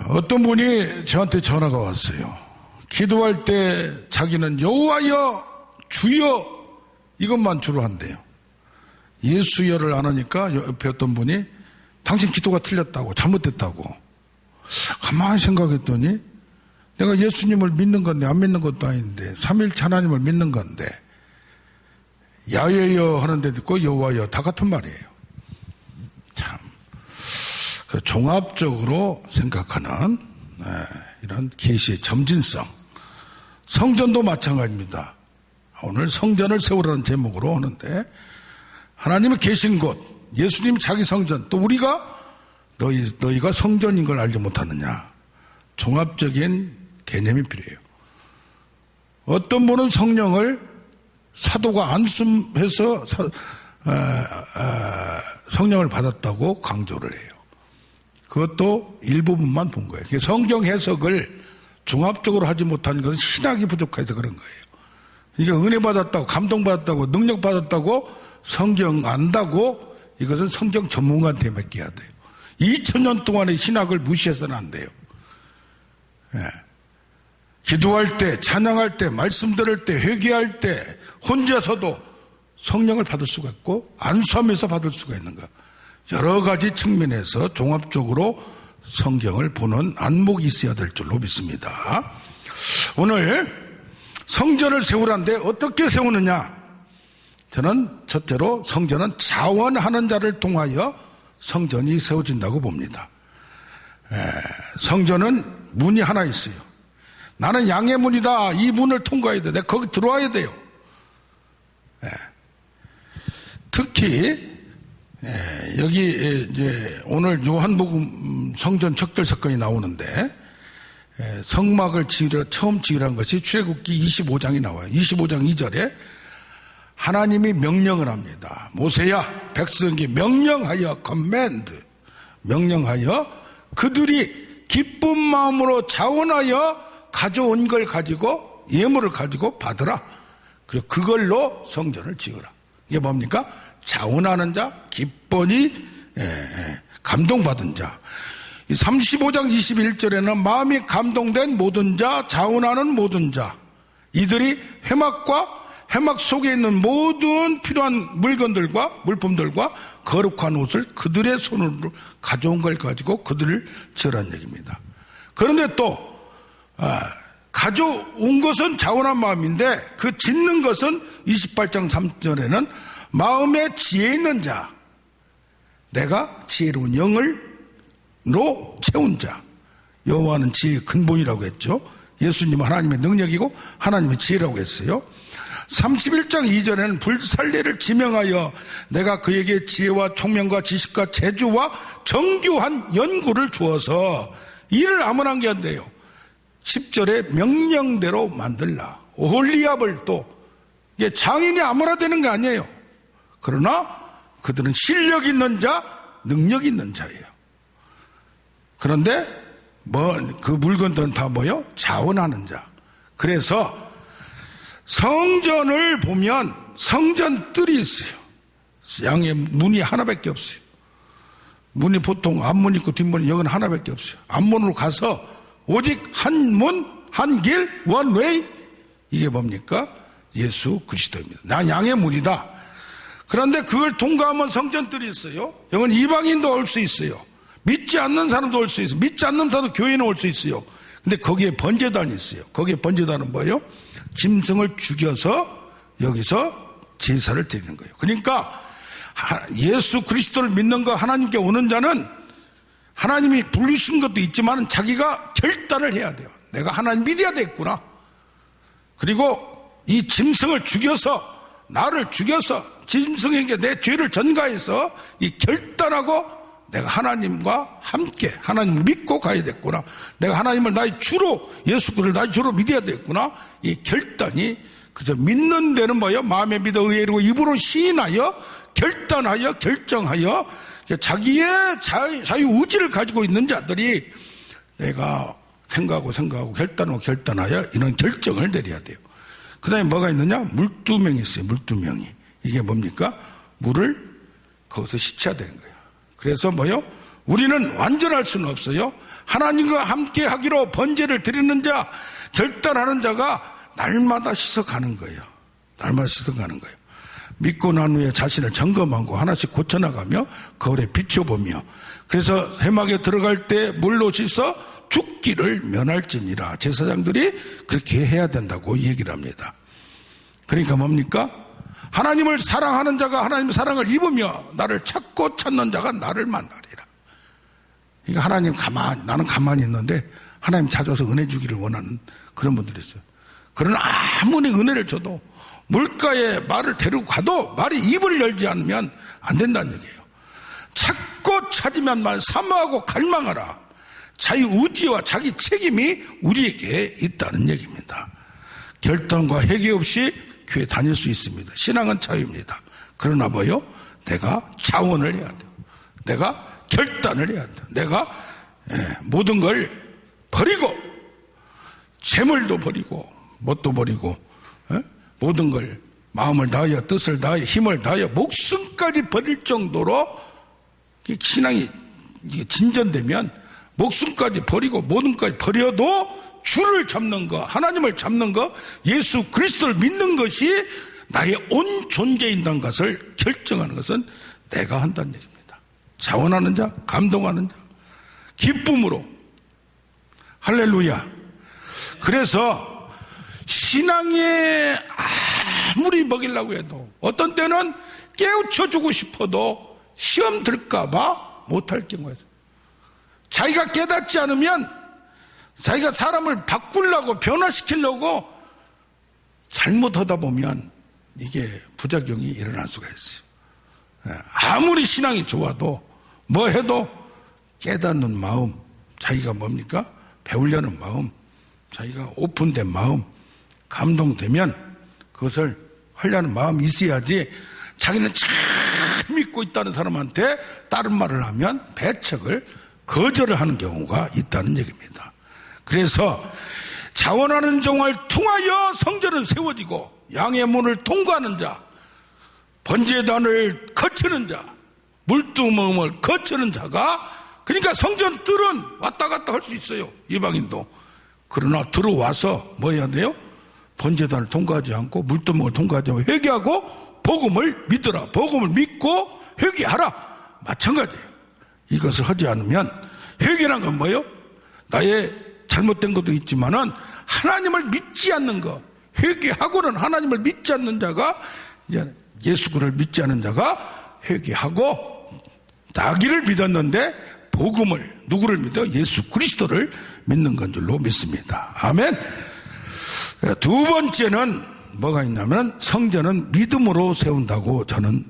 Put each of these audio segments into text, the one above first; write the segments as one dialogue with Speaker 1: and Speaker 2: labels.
Speaker 1: 어떤 분이 저한테 전화가 왔어요. 기도할 때 자기는 여호와여 주여 이것만 주로 한대요. 예수여를 안 하니까 옆에 어떤 분이 당신 기도가 틀렸다고, 잘못됐다고. 가만히 생각했더니 내가 예수님을 믿는 건데 안 믿는 것도 아닌데 삼위일체 하나님을 믿는 건데 야외여 하는데 듣고 여호와여 다 같은 말이에요. 참 종합적으로 생각하는 이런 계시의 점진성. 성전도 마찬가지입니다. 오늘 성전을 세우라는 제목으로 하는데 하나님이 계신 곳, 예수님 자기 성전, 또 우리가 너희가 성전인 걸 알지 못하느냐. 종합적인 개념이 필요해요. 어떤 분은 성령을 사도가 안수해서 성령을 받았다고 강조를 해요. 그것도 일부분만 본 거예요. 성경 해석을 종합적으로 하지 못한 것은 신학이 부족해서 그런 거예요. 그러니까 은혜 받았다고, 감동 받았다고, 능력 받았다고, 성경 안다고, 이것은 성경 전문가한테 맡겨야 돼요. 2000년 동안의 신학을 무시해서는 안 돼요. 예. 기도할 때, 찬양할 때, 말씀 들을 때, 회개할 때, 혼자서도 성령을 받을 수가 있고, 안수하면서 받을 수가 있는 거. 여러 가지 측면에서 종합적으로 성경을 보는 안목이 있어야 될 줄로 믿습니다. 오늘 성전을 세우라는데 어떻게 세우느냐? 저는 첫째로 성전은 자원하는 자를 통하여 성전이 세워진다고 봅니다. 성전은 문이 하나 있어요. 나는 양의 문이다. 이 문을 통과해야 돼. 내가 거기 들어와야 돼요. 특히 여기 이제 오늘 요한복음 성전 척결 사건이 나오는데 성막을 처음 지으라는 것이 출애굽기 25장이 나와요. 25장 2절에 하나님이 명령을 합니다. 모세야 백성에게 명령하여 command 명령하여 그들이 기쁜 마음으로 자원하여 가져온 걸 가지고 예물을 가지고 받으라. 그리고 그걸로 성전을 지으라. 이게 뭡니까? 자원하는 자, 기뻐니 감동받은 자. 35장 21절에는 마음이 감동된 모든 자, 자원하는 모든 자, 이들이 회막 속에 있는 모든 필요한 물건들과 물품들과 거룩한 옷을 그들의 손으로 가져온 걸 가지고 그들을 지으라는 얘기입니다. 그런데 또 가져온 것은 자원한 마음인데 그 짓는 것은 28장 3절에는 마음에 지혜 있는 자, 내가 지혜로운 영을로 채운 자. 여호와는 지혜의 근본이라고 했죠. 예수님은 하나님의 능력이고 하나님의 지혜라고 했어요. 31장 2절에는 불살례를 지명하여 내가 그에게 지혜와 총명과 지식과 재주와 정교한 연구를 주어서 이를 아무나 게 안 돼요. 10절에 명령대로 만들라. 오홀리압을 또 이게 장인이 아무나 되는 게 아니에요. 그러나 그들은 실력 있는 자, 능력 있는 자예요. 그런데 그 물건들은 다 뭐요? 자원하는 자. 그래서 성전을 보면 성전 뜰이 있어요. 양의 문이 하나밖에 없어요. 문이 보통 앞문 있고 뒷문이 여기는 하나밖에 없어요. 앞문으로 가서 오직 한 문, 한 길, 원웨이. 이게 뭡니까? 예수 그리스도입니다. 나 양의 문이다. 그런데 그걸 통과하면 성전들이 있어요. 여기는 이방인도 올 수 있어요. 믿지 않는 사람도 올 수 있어요. 믿지 않는 사람도 교회는 올 수 있어요. 근데 거기에 번제단이 있어요. 거기에 번제단은 뭐예요? 짐승을 죽여서 여기서 제사를 드리는 거예요. 그러니까 예수 그리스도를 믿는 거 하나님께 오는 자는 하나님이 부르신 것도 있지만 자기가 결단을 해야 돼요. 내가 하나님 믿어야 되겠구나. 그리고 이 짐승을 죽여서 나를 죽여서 짐승에게 내 죄를 전가해서 이 결단하고 내가 하나님과 함께 하나님을 믿고 가야 됐구나. 내가 하나님을 나의 주로 예수 그리스도를 나의 주로 믿어야 되겠구나. 이 결단이 그저 믿는 데는 뭐예요? 마음에 믿어 의외로 입으로 시인하여 결단하여 결정하여 자기의 자유의지를 가지고 있는 자들이 내가 생각하고 결단하여 이런 결정을 내려야 돼요. 그 다음에 뭐가 있느냐? 물두명이 있어요. 물두명이. 이게 뭡니까? 물을 거기서 씻어야 되는 거예요. 그래서 뭐요? 우리는 완전할 수는 없어요. 하나님과 함께 하기로 번제를 드리는 자, 결단하는 자가 날마다 씻어가는 거예요. 날마다 씻어가는 거예요. 믿고 난 후에 자신을 점검하고 하나씩 고쳐나가며 거울에 비춰보며, 그래서 회막에 들어갈 때 물로 씻어 죽기를 면할지니라. 제사장들이 그렇게 해야 된다고 얘기를 합니다. 그러니까 뭡니까? 하나님을 사랑하는 자가 하나님의 사랑을 입으며 나를 찾고 찾는 자가 나를 만나리라. 그러니까 하나님 나는 가만히 있는데 하나님 찾아서 은혜 주기를 원하는 그런 분들이 있어요. 그러나 아무리 은혜를 줘도 물가에 말을 데리고 가도 말이 입을 열지 않으면 안 된다는 얘기예요. 찾고 찾으면만 사모하고 갈망하라. 자유의지와 자기 책임이 우리에게 있다는 얘기입니다. 결단과 회개 없이 교회 다닐 수 있습니다. 신앙은 자유입니다. 그러나 뭐요? 내가 자원을 해야 돼요. 내가 결단을 해야 돼요. 내가 모든 걸 버리고, 재물도 버리고 뭣도 버리고 모든 걸 마음을 다하여 뜻을 다하여 힘을 다하여 목숨까지 버릴 정도로 신앙이 진전되면 목숨까지 버리고 모든 것까지 버려도 주를 잡는 거, 하나님을 잡는 거, 예수 그리스도를 믿는 것이 나의 온 존재인다는 것을 결정하는 것은 내가 한다는 얘기입니다. 자원하는 자, 감동하는 자, 기쁨으로. 할렐루야. 그래서 신앙에 아무리 먹이려고 해도 어떤 때는 깨우쳐주고 싶어도 시험 들까봐 못할 경우에 자기가 깨닫지 않으면 자기가 사람을 바꾸려고 변화시키려고 잘못하다 보면 이게 부작용이 일어날 수가 있어요. 아무리 신앙이 좋아도 뭐 해도 깨닫는 마음, 자기가 뭡니까? 배우려는 마음, 자기가 오픈된 마음, 감동되면 그것을 하려는 마음이 있어야지 자기는 잘 믿고 있다는 사람한테 다른 말을 하면 배척을, 거절을 하는 경우가 있다는 얘기입니다. 그래서 자원하는 종을 통하여 성전은 세워지고 양의 문을 통과하는 자, 번제단을 거치는 자, 물두멍을 거치는 자가, 그러니까 성전 뜰은 왔다 갔다 할 수 있어요. 이방인도. 그러나 들어와서 뭐 해야 돼요? 번제단을 통과하지 않고 물두멍을 통과하지 않고 회개하고 복음을 믿어라. 복음을 믿고 회개하라. 마찬가지예요. 이것을 하지 않으면, 회개란 건 뭐예요? 나의 잘못된 것도 있지만은 하나님을 믿지 않는 것, 회개하고는 하나님을 믿지 않는 자가, 이제 예수 그를 믿지 않는 자가 회개하고 나기를 믿었는데 복음을, 누구를 믿어? 예수 그리스도를 믿는 건 줄로 믿습니다. 아멘. 두 번째는 뭐가 있냐면 성전은 믿음으로 세운다고 저는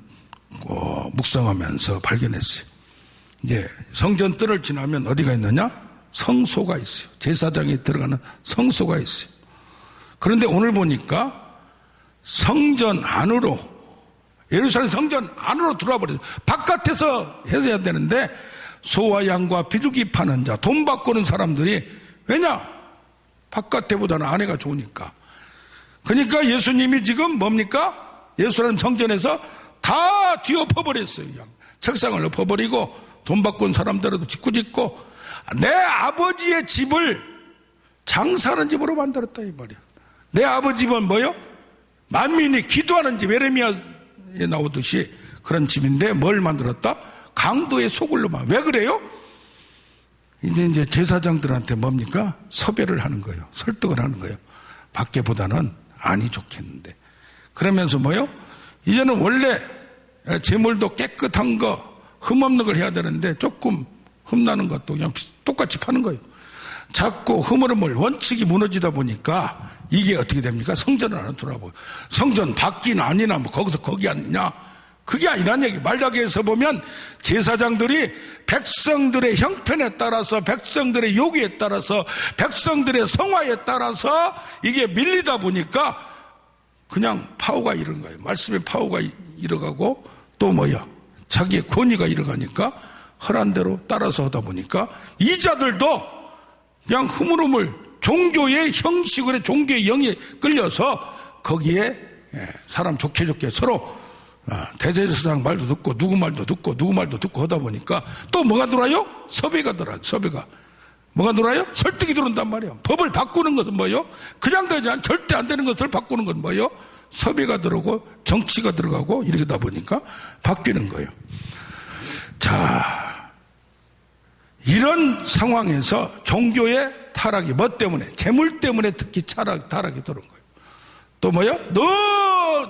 Speaker 1: 묵상하면서 발견했어요. 이제 성전 뜰을 지나면 어디가 있느냐? 성소가 있어요. 제사장이 들어가는 성소가 있어요. 그런데 오늘 보니까 성전 안으로, 예루살렘 성전 안으로 들어와 버렸어요. 바깥에서 해야 되는데 소와 양과 비둘기 파는 자, 돈 바꾸는 사람들이, 왜냐? 바깥에보다는 안에가 좋으니까. 그러니까 예수님이 지금 뭡니까? 예루살렘 성전에서 다 뒤엎어버렸어요. 책상을 엎어버리고 돈 바꾼 사람들도 짓고 짓고 내 아버지의 집을 장사하는 집으로 만들었다 이 말이야. 내 아버지 집은 뭐요? 만민이 기도하는 집, 예레미야에 나오듯이 그런 집인데 뭘 만들었다? 강도의 소굴로만. 왜 그래요? 이제 제사장들한테 뭡니까? 섭외를 하는 거예요. 설득을 하는 거예요. 밖에보다는 안이 좋겠는데. 그러면서 뭐요? 이제는 원래 재물도 깨끗한 거, 흠없는 걸 해야 되는데 조금 흠나는 것도 그냥 똑같이 파는 거예요. 자꾸 흐물흐물 원칙이 무너지다 보니까 이게 어떻게 됩니까? 성전을 안 들어가고 성전 밖이나 아니나 뭐 거기서 거기 아니냐? 그게 아니란 얘기. 말라기에서 보면 제사장들이 백성들의 형편에 따라서, 백성들의 요구에 따라서, 백성들의 성화에 따라서 이게 밀리다 보니까 그냥 파워가 이런 거예요. 말씀의 파워가 일어가고 또 뭐야? 자기의 권위가 일어가니까 허란 대로 따라서 하다 보니까 이자들도 그냥 흐물흐물 종교의 형식으로, 종교의 영에 끌려서 거기에 사람 좋게 좋게 서로 대제사장 말도 듣고 누구 말도 듣고 누구 말도 듣고 하다 보니까 또 뭐가 들어와요? 섭외가 들어와요. 섭외가. 뭐가 들어와요? 설득이 들어온단 말이에요. 법을 바꾸는 것은 뭐예요? 그냥 되지 않, 절대 안 되는 것을 바꾸는 건 뭐예요? 섭외가 들어오고 정치가 들어가고 이러다 보니까 바뀌는 거예요. 자, 이런 상황에서 종교의 타락이 뭐 때문에? 재물 때문에 특히 타락이 들어온 거예요. 또 뭐요?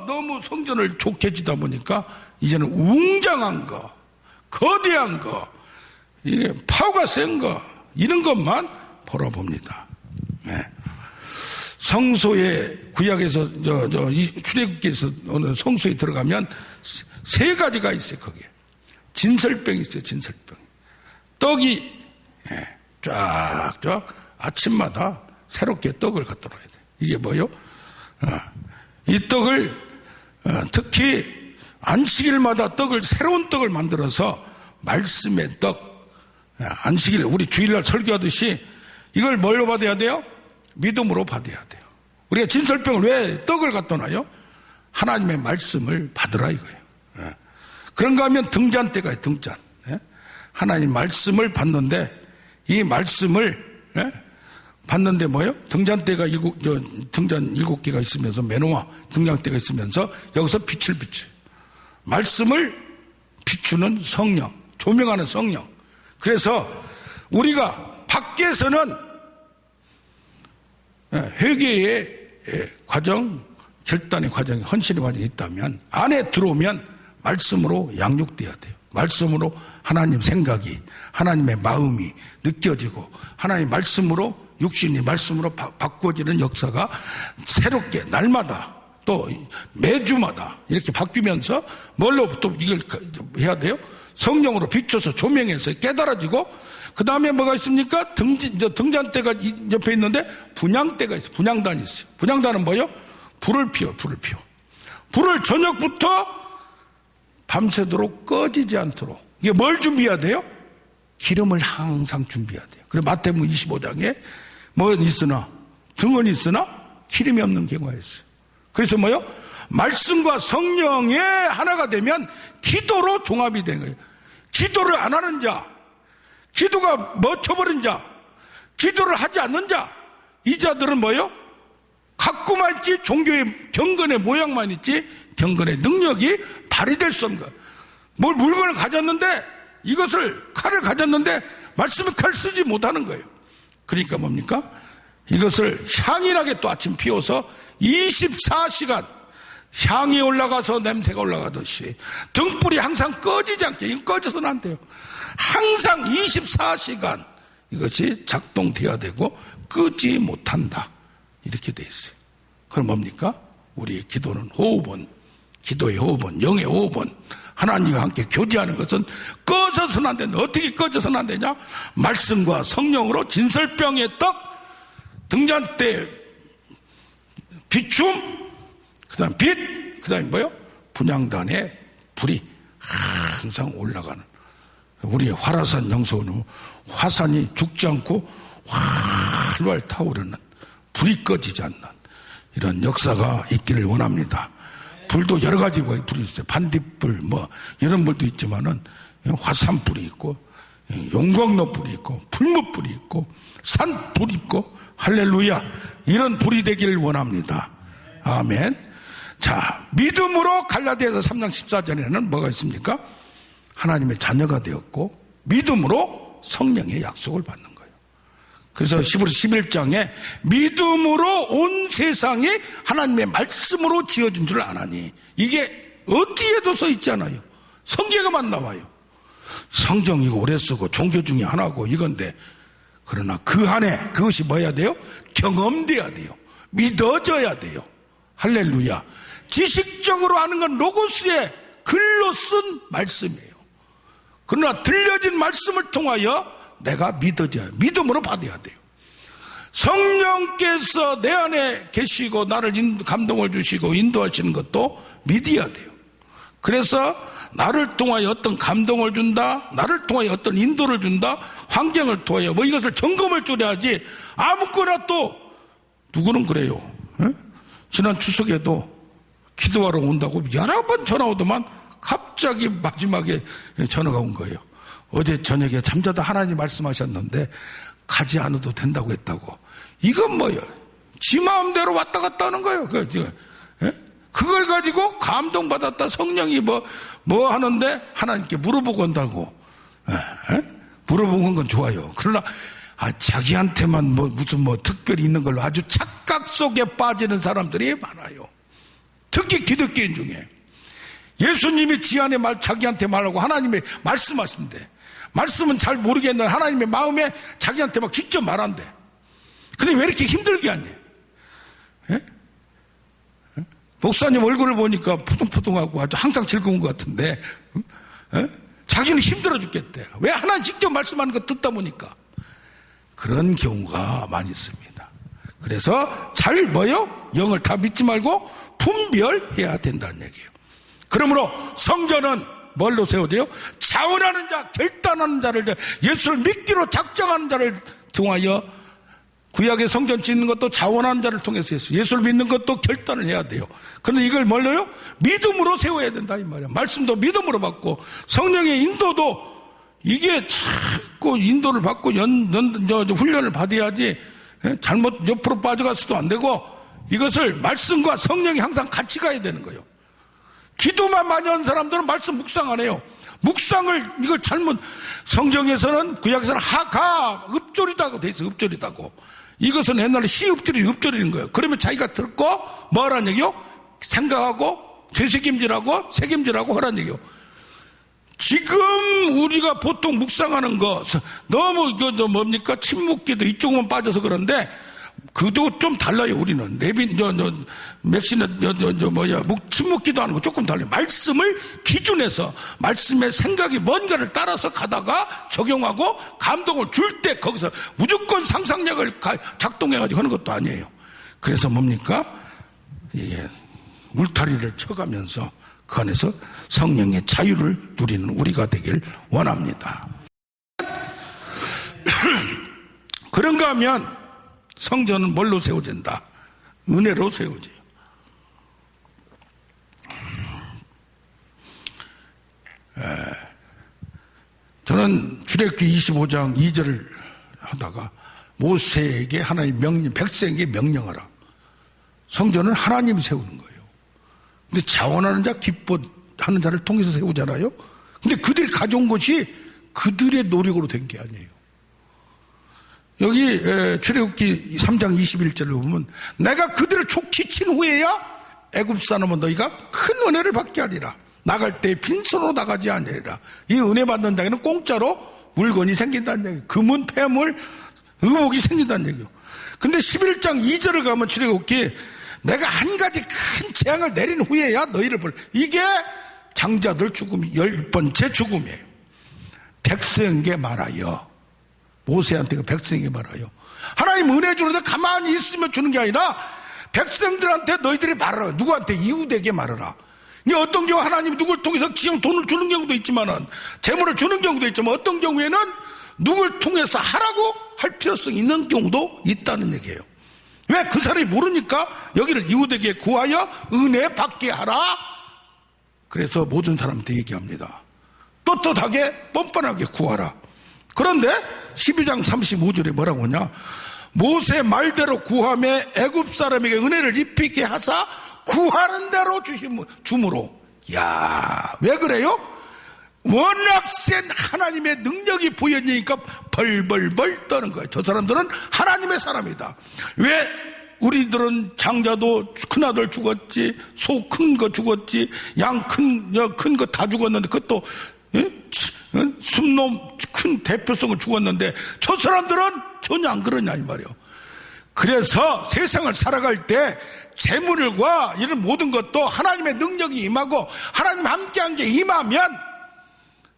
Speaker 1: 너무 성전을 좋게 지다 보니까 이제는 웅장한 거, 거대한 거, 이게 파워가 센 거, 이런 것만 보러 봅니다. 네. 성소에 구약에서 출애굽기에서 오늘 성소에 들어가면 세 가지가 있어요. 거기에 진설병이 있어요. 진설병. 떡이 쫙쫙 아침마다 새롭게 떡을 갖다 놔야 돼. 이게 뭐요? 이 떡을 특히 안식일마다 새로운 떡을 만들어서 말씀의 떡, 안식일 우리 주일날 설교하듯이 이걸 뭘로 받아야 돼요? 믿음으로 받아야 돼요. 우리가 진설병을 왜 떡을 갖다 놔요? 하나님의 말씀을 받으라 이거예요. 그런가 하면 등잔대가 있어요. 등잔. 하나님 말씀을 받는데 이 말씀을 받는데 뭐예요? 등잔대가 등잔 7개가 있으면서 메노와 등잔대가 있으면서 여기서 빛을 비춰요. 말씀을 비추는 성령, 조명하는 성령. 그래서 우리가 밖에서는 회개의 과정, 결단의 과정이, 헌신의 과정이 있다면 안에 들어오면 말씀으로 양육돼야 돼요. 말씀으로 하나님 생각이, 하나님의 마음이 느껴지고 하나님 말씀으로, 육신이 말씀으로 바꾸어지는 역사가 새롭게 날마다 또 매주마다 이렇게 바뀌면서 뭘로 또 이걸 해야 돼요? 성령으로 비춰서 조명해서 깨달아지고, 그 다음에 뭐가 있습니까? 등잔대가 옆에 있는데 분향대가 있어요. 분향단이 있어요. 분향단은 뭐예요? 불을 피워. 불을 저녁부터 밤새도록 꺼지지 않도록. 이게 뭘 준비해야 돼요? 기름을 항상 준비해야 돼요. 그래서 마태복음 25장에 뭐 있으나, 등은 있으나 기름이 없는 경우가 있어요. 그래서 뭐요? 말씀과 성령의 하나가 되면 기도로 종합이 되는 거예요. 기도를 안 하는 자, 기도가 멈춰버린 자, 기도를 하지 않는 자, 이 자들은 뭐요? 갖고만 있지 종교의 경건의 모양만 있지 경건의 능력이 발휘될 수 없는 거예요. 뭘 물건을 가졌는데, 이것을 칼을 가졌는데 말씀의 칼 쓰지 못하는 거예요. 그러니까 뭡니까? 이것을 향이나게 또 아침 피워서 24시간 향이 올라가서 냄새가 올라가듯이 등불이 항상 꺼지지 않게, 이건 꺼져서는 안 돼요. 항상 24시간 이것이 작동되어야 되고 끄지 못한다, 이렇게 돼 있어요. 그럼 뭡니까? 우리 기도는 호흡은, 기도의 호흡은, 영의 호흡은 하나님과 함께 교제하는 것은 꺼져서는 안 된다. 어떻게 꺼져서는 안 되냐? 말씀과 성령으로 진설병의 떡, 등잔대 비춤, 그 다음 빛, 그 다음에 뭐요? 분향단에 불이 항상 올라가는, 우리 화라산 영서는 화산이 죽지 않고 활활 타오르는, 불이 꺼지지 않는 이런 역사가 있기를 원합니다. 불도 여러 가지 불이 있어요. 반딧불, 이런 불도 있지만은 화산불이 있고, 용광로불이 있고, 풀무불이 있고, 산불이 있고, 할렐루야. 이런 불이 되기를 원합니다. 아멘. 자, 믿음으로 갈라디아서 3장 14절에는 뭐가 있습니까? 하나님의 자녀가 되었고, 믿음으로 성령의 약속을 받는 거예요. 그래서 히브리서 11장에 믿음으로 온 세상이 하나님의 말씀으로 지어진 줄 아나니, 이게 어디에도 써 있지 않아요. 성경에만 나와요. 성경 이거 오래 쓰고 종교 중에 하나고 이건데, 그러나 그 안에 그것이 뭐야 돼요? 경험돼야 돼요. 믿어져야 돼요. 할렐루야. 지식적으로 하는 건 로고스의 글로 쓴 말씀이에요. 그러나 들려진 말씀을 통하여 내가 믿어져야, 믿음으로 받아야 돼요. 성령께서 내 안에 계시고 나를 감동을 주시고 인도하시는 것도 믿어야 돼요. 그래서 나를 통하여 어떤 감동을 준다, 나를 통하여 어떤 인도를 준다, 환경을 통하여 이것을 점검을 줄여야지 아무거나 또, 누구는 그래요. 지난 추석에도 기도하러 온다고 여러 번 전화 오더만 갑자기 마지막에 전화가 온 거예요. 어제 저녁에 잠자다 하나님 말씀하셨는데 가지 않아도 된다고 했다고. 이건 뭐예요? 지 마음대로 왔다 갔다 하는 거예요. 그걸 가지고 감동받았다. 성령이 뭐 하는데 하나님께 물어보고 온다고. 물어보는 건 좋아요. 그러나 자기한테만 무슨 특별히 있는 걸로 아주 착각 속에 빠지는 사람들이 많아요. 특히 기독교인 중에 예수님이 지안에 자기한테 말하고 하나님이 말씀하신대. 말씀은 잘 모르겠는데 하나님의 마음에 자기한테 막 직접 말한대. 근데 왜 이렇게 힘들게 하냐? 목사님 얼굴을 보니까 푸둥푸둥하고 아주 항상 즐거운 것 같은데 자기는 힘들어 죽겠대. 왜? 하나님 직접 말씀하는 거 듣다 보니까. 그런 경우가 많이 있습니다. 그래서 영을 다 믿지 말고 분별해야 된다는 얘기예요. 그러므로 성전은 뭘로 세워져요? 자원하는 자, 결단하는 자를, 예수를 믿기로 작정하는 자를 통하여, 구약의 성전 짓는 것도 자원하는 자를 통해서 했어요. 예수를 믿는 것도 결단을 해야 돼요. 그런데 이걸 뭘로요? 믿음으로 세워야 된다 이 말이에요. 말씀도 믿음으로 받고 성령의 인도도 이게 자꾸 인도를 받고 훈련을 받아야지 잘못 옆으로 빠져가서도 안 되고 이것을 말씀과 성령이 항상 같이 가야 되는 거예요. 기도만 많이 하는 사람들은 말씀 묵상 안 해요. 묵상을 이걸 잘못 성경에서는 구약에서는 하가 읍조리다고 돼 있어요. 읍조리다고. 이것은 옛날에 시읍조리 읍조리는 거예요. 그러면 자기가 듣고 뭐하라는 얘기요? 생각하고 되새김질하고 새김질하고 하라는 얘기요. 지금 우리가 보통 묵상하는 거 너무 뭡니까? 침묵기도 이쪽만 빠져서 그런데 그도 좀 달라요. 우리는 맥시는 침묵기도 하는 거 조금 달라요. 말씀을 기준해서 말씀의 생각이 뭔가를 따라서 가다가 적용하고 감동을 줄 때 거기서 무조건 상상력을 작동해가지고 하는 것도 아니에요. 그래서 뭡니까? 울타리를 쳐가면서 그 안에서 성령의 자유를 누리는 우리가 되길 원합니다. 그런가 하면 성전은 뭘로 세워진다? 은혜로 세워져요. 저는 출애굽기 25장 2절을 하다가 모세에게 하나님 백성에게 명령하라. 성전은 하나님이 세우는 거예요. 근데 자원하는 자, 기뻐하는 자를 통해서 세우잖아요. 근데 그들이 가져온 것이 그들의 노력으로 된 게 아니에요. 여기 출애굽기 3장 21절을 보면 내가 그들을 촉히 친 후에야 애굽 사람은 너희가 큰 은혜를 받게 하리라. 나갈 때 빈손으로 나가지 아니하리라. 이 은혜 받는 자에는 공짜로 물건이 생긴다는 얘기예요. 금은 폐물, 의복이 생긴다는 얘기예요. 근데 11장 2절을 가면 출애굽기 내가 한 가지 큰 재앙을 내린 후에야 너희를 이게 장자들 죽음 10번째 죽음이에요. 백성에게 말하여 모세한테 백성에게 말하여 하나님 은혜 주는데 가만히 있으면 주는 게 아니라 백성들한테 너희들이 말하라. 누구한테? 이웃에게 말하라. 이게 어떤 경우 하나님이 누굴 통해서 지금 돈을 주는 경우도 있지만은 재물을 주는 경우도 있지만 어떤 경우에는 누굴 통해서 하라고 할 필요성이 있는 경우도 있다는 얘기예요. 왜? 그 사람이 모르니까 여기를 이웃에게 구하여 은혜 받게 하라. 그래서 모든 사람한테 얘기합니다. 떳떳하게 뻔뻔하게 구하라. 그런데 12장 35절에 뭐라고 하냐? 모세 말대로 구함에 애굽 사람에게 은혜를 입히게 하사 구하는 대로 주므로. 야, 왜 그래요? 워낙 센 하나님의 능력이 보여지니까 벌벌벌 떠는 거예요. 저 사람들은 하나님의 사람이다. 왜? 우리들은 장자도 큰아들 죽었지, 소 큰 거 죽었지, 양 큰 거 다 죽었는데 그것도 순놈 큰 대표성을 죽었는데 저 사람들은 전혀 안 그러냐 이 말이에요. 그래서 세상을 살아갈 때 재물과 이런 모든 것도 하나님의 능력이 임하고 하나님 함께한 게 임하면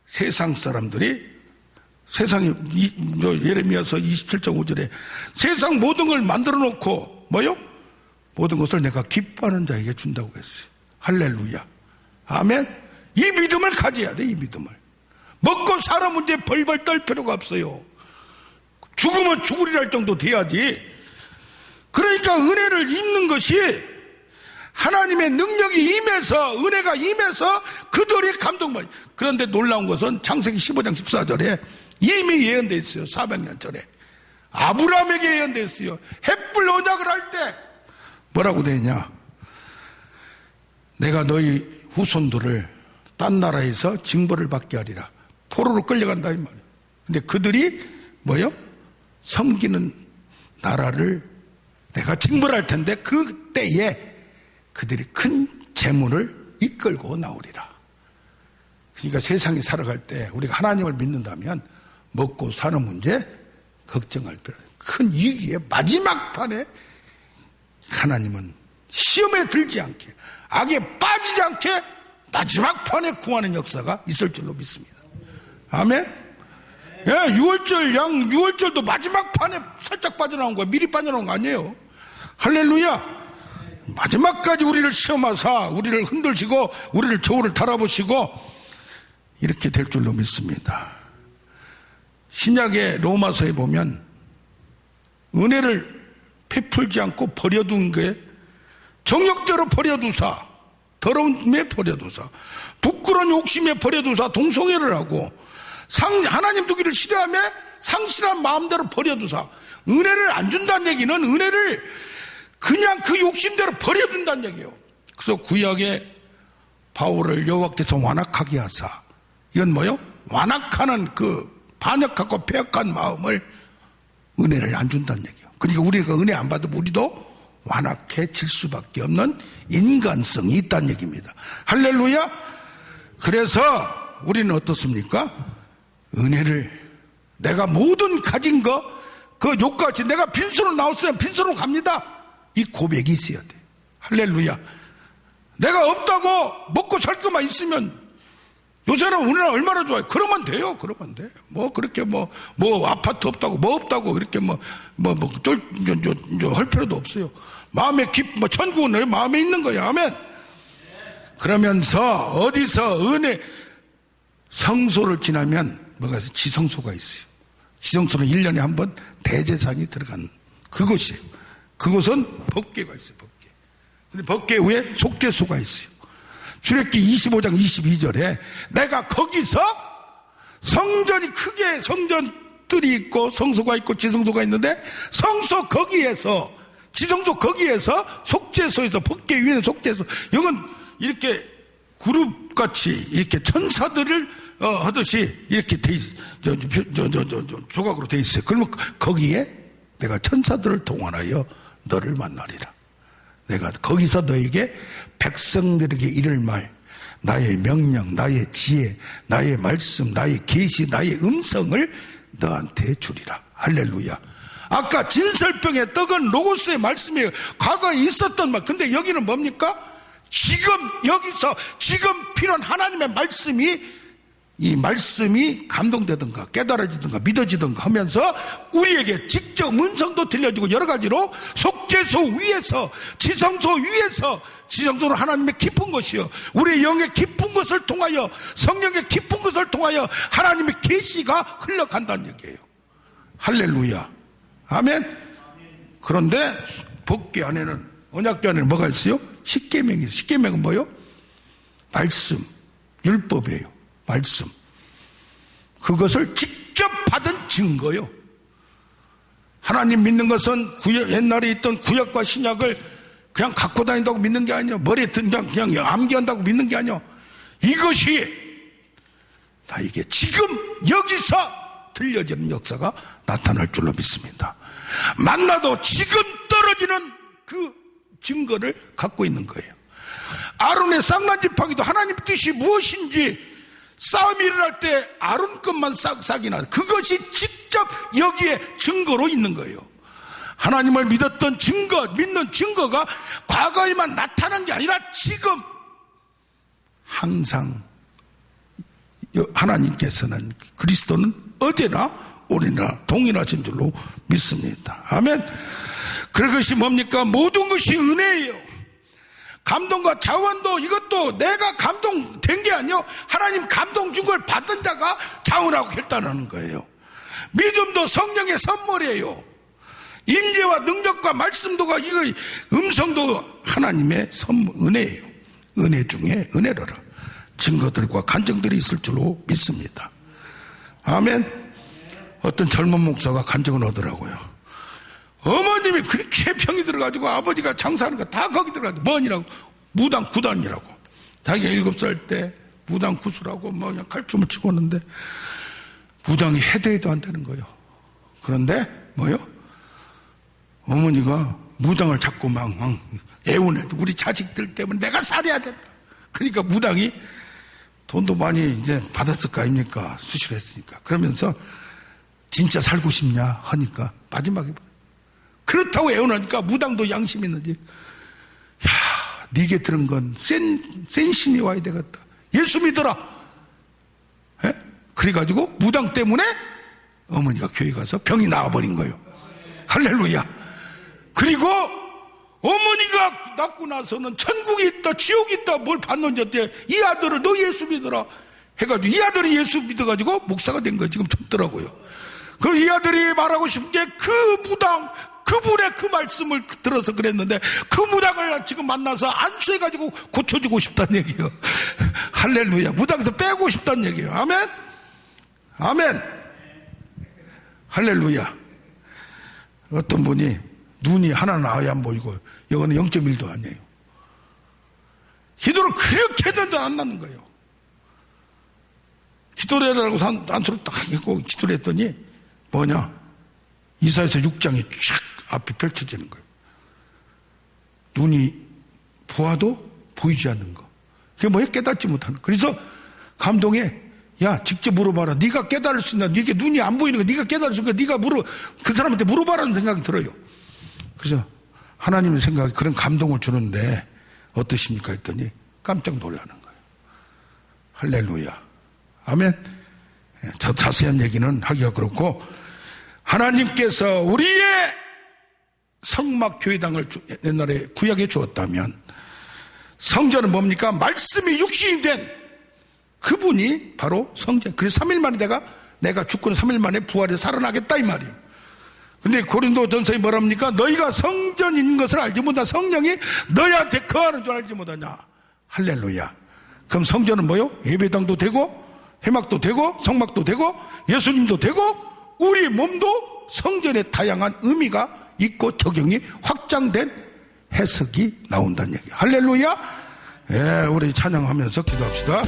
Speaker 1: 세상 사람들이 세상이 예레미야서 27.5절에 세상 모든 걸 만들어 놓고 뭐요? 모든 것을 내가 기뻐하는 자에게 준다고 했어요. 할렐루야. 아멘. 이 믿음을 가져야 돼. 이 믿음을. 먹고 사는 문제에 벌벌 떨 필요가 없어요. 죽으면 죽으리라 할 정도 돼야지. 그러니까 은혜를 입는 것이 하나님의 능력이 임해서 은혜가 임해서 그들이 감동받아요. 그런데 놀라운 것은 창세기 15장 14절에 이미 예언되어 있어요. 400년 전에 아브라함에게 예언됐어요. 햇불 언약을 할 때 뭐라고 되냐? 내가 너희 후손들을 딴 나라에서 징벌을 받게 하리라. 포로로 끌려간다 이 말이에요. 근데 그들이 뭐요? 섬기는 나라를 내가 징벌할 텐데 그때에 그들이 큰 재물을 이끌고 나오리라. 그러니까 세상에 살아갈 때 우리가 하나님을 믿는다면 먹고 사는 문제 걱정할 필요 없어요. 큰 위기의 마지막 판에 하나님은 시험에 들지 않게, 악에 빠지지 않게 마지막 판에 구하는 역사가 있을 줄로 믿습니다. 아멘. 예, 유월절도 마지막 판에 살짝 빠져나온 거야. 미리 빠져나온 거 아니에요. 할렐루야. 마지막까지 우리를 시험하사 우리를 흔들시고 우리를 저울을 달아보시고 이렇게 될 줄로 믿습니다. 신약의 로마서에 보면 은혜를 베풀지 않고 버려둔 게 정욕대로 버려두사, 더러움에 버려두사, 부끄러운 욕심에 버려두사 동성애를 하고 하나님 두기를 싫어하며 상실한 마음대로 버려두사, 은혜를 안 준다는 얘기는 은혜를 그냥 그 욕심대로 버려둔다는 얘기예요. 그래서 구약에 바울을 여호와께서 완악하게 하사, 이건 뭐요? 완악하는 그 반역하고 패역한 마음을 은혜를 안 준다는 얘기예요. 그러니까 우리가 은혜 안 받으면 우리도 완악해질 수밖에 없는 인간성이 있다는 얘기입니다. 할렐루야. 그래서 우리는 어떻습니까? 은혜를 내가 모든 가진 거 그 욕같이 내가 빈손으로 나왔으면 빈손으로 갑니다. 이 고백이 있어야 돼. 할렐루야. 내가 없다고 먹고 살 것만 있으면 요새는 우리나라 얼마나 좋아요. 그러면 돼요. 그러면 돼. 뭐 그렇게 뭐 아파트 없다고 뭐 없다고 이렇게 할 필요도 없어요. 마음에 천국은 마음에 있는 거야. 아멘. 그러면서 어디서 은혜 성소를 지나면 뭐가 있어요? 지성소가 있어요. 지성소는 1년에 한 번 대제사장이 들어간 그곳이에요. 그곳은 법궤가 있어요. 법궤. 근데 법궤 위에 속죄소가 있어요. 출애굽기 25장 22절에 내가 거기서 성전이 크게 성전들이 있고 성소가 있고 지성소가 있는데 성소 거기에서 지성소 거기에서 속죄소에서 법궤 위에는 속죄소, 이건 이렇게 그룹같이 이렇게 천사들을 하듯이 이렇게 돼 있어요. 조각으로 돼 있어요. 그러면 거기에 내가 천사들을 동원하여 너를 만나리라. 내가 거기서 너에게 백성들에게 이를 말, 나의 명령, 나의 지혜, 나의 말씀, 나의 계시, 나의 음성을 너한테 주리라. 할렐루야. 아까 진설병의 떡은 로고스의 말씀이에요. 과거에 있었던 말. 근데 여기는 뭡니까? 지금 여기서 지금 필요한 하나님의 말씀이, 이 말씀이 감동되든가 깨달아지든가 믿어지든가 하면서 우리에게 직접 음성도 들려주고 여러 가지로 속죄소 위에서 지성소 위에서, 지성소는 하나님의 깊은 것이요, 우리의 영의 깊은 것을 통하여, 성령의 깊은 것을 통하여 하나님의 계시가 흘러간다는 얘기예요. 할렐루야. 아멘. 그런데 법궤 안에는, 언약궤 안에는 뭐가 있어요? 십계명이 있어요. 십계명은 뭐예요? 말씀, 율법이에요. 말씀. 그것을 직접 받은 증거요. 하나님 믿는 것은 옛날에 있던 구약과 신약을 그냥 갖고 다닌다고 믿는 게 아니에요. 머리에 그냥 암기한다고 믿는 게 아니에요. 이것이 나에게 지금 여기서 들려지는 역사가 나타날 줄로 믿습니다. 만나도 지금 떨어지는 그 증거를 갖고 있는 거예요. 아론의 쌍난지팡이도 하나님 뜻이 무엇인지 싸움이 일어날 때 아론 것만 싹이 나, 그것이 직접 여기에 증거로 있는 거예요. 하나님을 믿었던 증거, 믿는 증거가 과거에만 나타난 게 아니라 지금 항상 하나님께서는, 그리스도는 어제나 오늘이나 동일하신 줄로 믿습니다. 아멘. 그것이 뭡니까? 모든 것이 은혜예요. 감동과 자원도, 이것도 내가 감동된 게 아니요, 하나님 감동 준 걸 받은 자가 자원하고 결단하는 거예요. 믿음도 성령의 선물이에요. 임재와 능력과 말씀도가, 이거 음성도 하나님의 은혜예요. 은혜 중에 은혜로라. 증거들과 간증들이 있을 줄로 믿습니다. 아멘. 어떤 젊은 목사가 간증을 하더라고요. 어머님이 그렇게 병이 들어가지고 아버지가 장사하는 거 다 거기 들어가지고 뭐니라고 무당 구단이라고. 자기가 7살 때 무당 구수라고 뭐 그냥 칼춤을 치고 오는데 무당이 해대도 안 되는 거예요. 그런데 뭐요? 어머니가 무당을 자꾸 막 애원해. 우리 자식들 때문에 내가 살아야 된다. 그러니까 무당이 돈도 많이 이제 받았을 거 아닙니까? 수술했으니까. 그러면서 진짜 살고 싶냐 하니까 마지막에 그렇다고 애원하니까 무당도 양심 있는지 야, 네게 들은 건 센 신이 와야 되겠다. 예수 믿어라. 에? 그래가지고 무당 때문에 어머니가 교회 가서 병이 나와버린 거예요. 할렐루야. 그리고 어머니가 낳고 나서는 천국이 있다 지옥이 있다 뭘 봤는지 어때? 이 아들을 너 예수 믿어라 해가지고 이 아들이 예수 믿어가지고 목사가 된 거예요. 지금 젊더라고요. 그럼 이 아들이 말하고 싶은 게 그 무당 그분의 그 말씀을 들어서 그랬는데 그 무당을 지금 만나서 안수해가지고 고쳐주고 싶다는 얘기예요. 할렐루야. 무당에서 빼고 싶다는 얘기예요. 아멘. 아멘. 할렐루야. 어떤 분이 눈이 하나는 아예 안 보이고 이거는 0.1도 아니에요. 기도를 그렇게 했는데 안 나는 거예요. 기도를 해달라고 안수를 딱 했고 기도를 했더니 뭐냐? 이사야서 6장이 쫙 앞이 펼쳐지는 거예요. 눈이 보아도 보이지 않는 거. 그게 뭐야? 깨닫지 못하는 거. 그래서 감동에 야 직접 물어봐라. 네가 깨달을 수 있나? 네게 눈이 안 보이는 거 네가 깨달을 수 있는 거 네가 그 사람한테 물어봐라는 생각이 들어요. 그래서 하나님의 생각이 그런 감동을 주는데 어떠십니까? 했더니 깜짝 놀라는 거예요. 할렐루야. 아멘. 저 자세한 얘기는 하기가 그렇고 하나님께서 우리의 성막교회당을 옛날에 구약에 주었다면 성전은 뭡니까? 말씀이 육신이 된 그분이 바로 성전. 그래서 3일 만에 내가 죽고는 3일 만에 부활해 살아나겠다 이 말이에요. 근데 고린도전서에 뭐랍니까? 너희가 성전인 것을 알지 못하냐? 성령이 너희한테 거하는 줄 알지 못하냐? 할렐루야. 그럼 성전은 뭐요? 예배당도 되고 회막도 되고 성막도 되고 예수님도 되고 우리 몸도 성전의 다양한 의미가 있고 적용이 확장된 해석이 나온다는 얘기예요. 할렐루야. 예, 우리 찬양하면서 기도합시다.